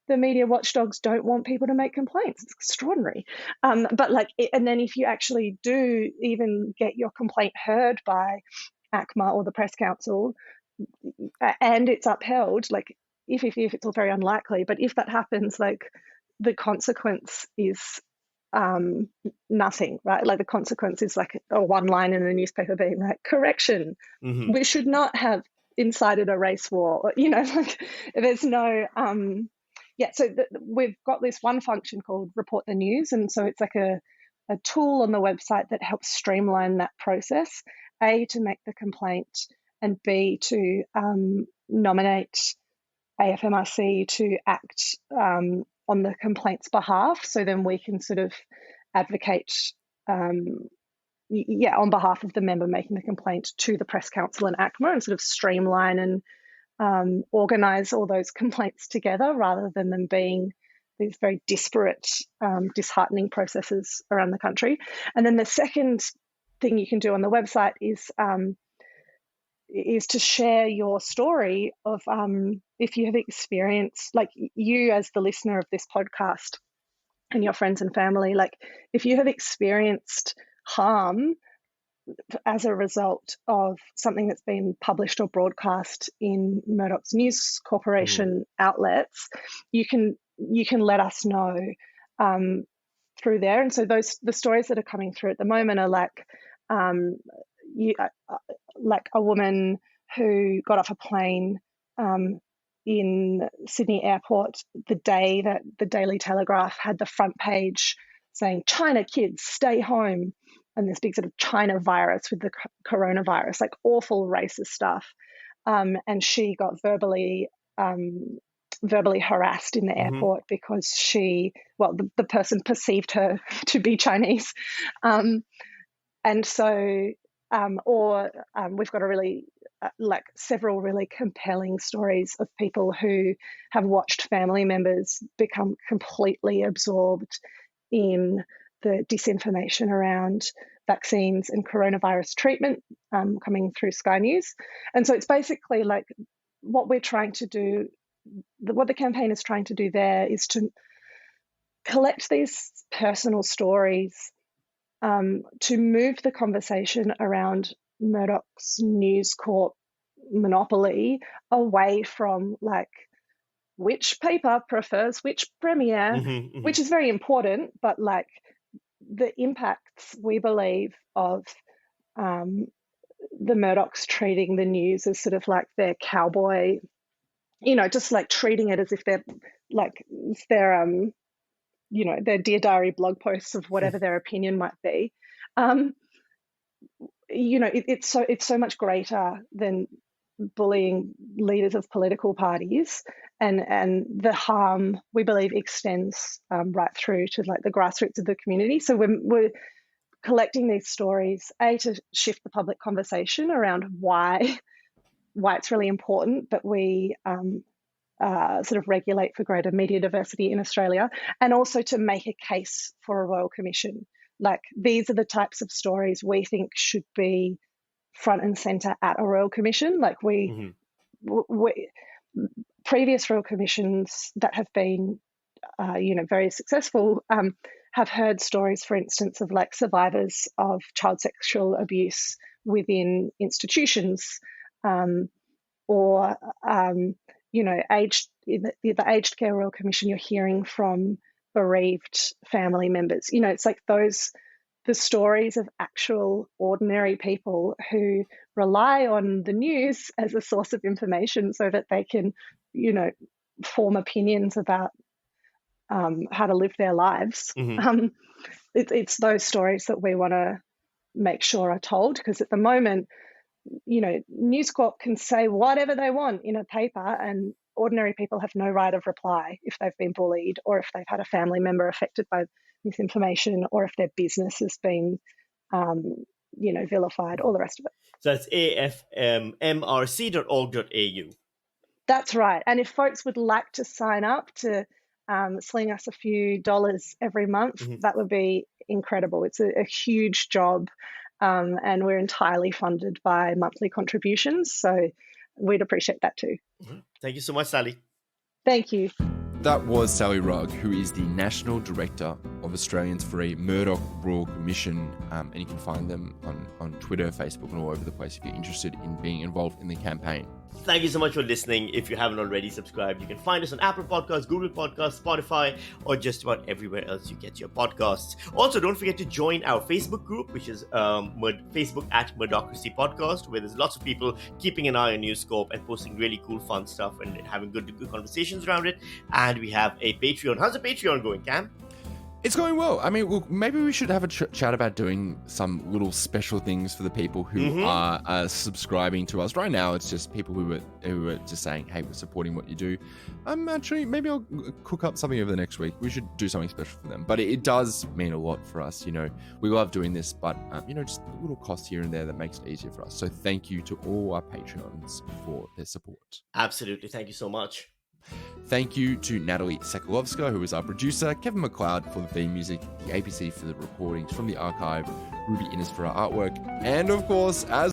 the media watchdogs don't want people to make complaints. It's extraordinary. But like, and then if you actually do even get your complaint heard by ACMA or the Press Council, and it's upheld, like if it's all very unlikely, but if that happens, like the consequence is nothing, right? Like the consequence is like a one line in the newspaper being like, correction, we should not have incited a race war, like there's no so we've got this one function called Report the News, and so it's like a tool on the website that helps streamline that process, A, to make the complaint, and B, to nominate AFMRC to act on the complaint's behalf. So then we can sort of advocate, on behalf of the member making the complaint to the Press Council and ACMA, and sort of streamline and organise all those complaints together rather than them being these very disparate, disheartening processes around the country. And then the second thing you can do on the website is to share your story of if you have experienced, like you as the listener of this podcast and your friends and family, like if you have experienced harm as a result of something that's been published or broadcast in Murdoch's News Corporation outlets, you can let us know through there. And so the stories that are coming through at the moment are like like a woman who got off a plane in Sydney Airport the day that the Daily Telegraph had the front page saying, China kids, stay home, and this big sort of China virus with the coronavirus, like awful racist stuff. And she got verbally harassed in the airport because the person perceived her to be Chinese. And so, we've got a really, several really compelling stories of people who have watched family members become completely absorbed in the disinformation around vaccines and coronavirus treatment coming through Sky News. And so it's basically like what we're trying to do, what the campaign is trying to do there is to collect these personal stories to move the conversation around Murdoch's News Corp monopoly away from like which paper prefers which premier, which is very important, but like the impacts we believe of the Murdochs treating the news as sort of like their cowboy, just like treating it as if they're like their their Dear Diary blog posts of whatever their opinion might be. It's so much greater than bullying leaders of political parties, and the harm, we believe, extends right through to like the grassroots of the community. So we're collecting these stories, to shift the public conversation around why it's really important that we sort of regulate for greater media diversity in Australia, and also to make a case for a Royal Commission. Like, these are the types of stories we think should be front and centre at a Royal Commission. Like, we previous Royal Commissions that have been, very successful, have heard stories, for instance, of like survivors of child sexual abuse within institutions, or the Aged Care Royal Commission. You're hearing from bereaved family members. It's like the stories of actual ordinary people who rely on the news as a source of information so that they can, form opinions about how to live their lives. It's those stories that we want to make sure are told, because at the moment, News Corp can say whatever they want in a paper, and ordinary people have no right of reply if they've been bullied, or if they've had a family member affected by misinformation, or if their business has been, vilified, all the rest of it. So that's afmrc.org.au. That's right. And if folks would like to sign up to sling us a few dollars every month, that would be incredible. It's a huge job, and we're entirely funded by monthly contributions. So we'd appreciate that too. Thank you so much, Sally. Thank you. That was Sally Rugg, who is the National Director of Australians for a Murdoch Royal Commission, and you can find them on Twitter, Facebook, and all over the place if you're interested in being involved in the campaign. Thank you so much for listening. If you haven't already subscribed, you can find us on Apple Podcasts, Google Podcasts, Spotify, or just about everywhere else you get your podcasts. Also, don't forget to join our Facebook group, which is Facebook at Murdocracy Podcast, where there's lots of people keeping an eye on News Corp and posting really cool, fun stuff and having good conversations around it. And we have a Patreon. How's the Patreon going, Cam? It's going well. I mean, maybe we should have a chat about doing some little special things for the people who are subscribing to us. Right now, it's just people who are just saying, hey, we're supporting what you do. Maybe I'll cook up something over the next week. We should do something special for them. But it does mean a lot for us. We love doing this, but, just a little cost here and there that makes it easier for us. So thank you to all our Patreons for their support. Absolutely. Thank you so much. Thank you to Natalie Sekulovska, who is our producer, Kevin McLeod for the theme music, the APC for the recordings from the archive, Ruby Innes for our artwork, and of course, as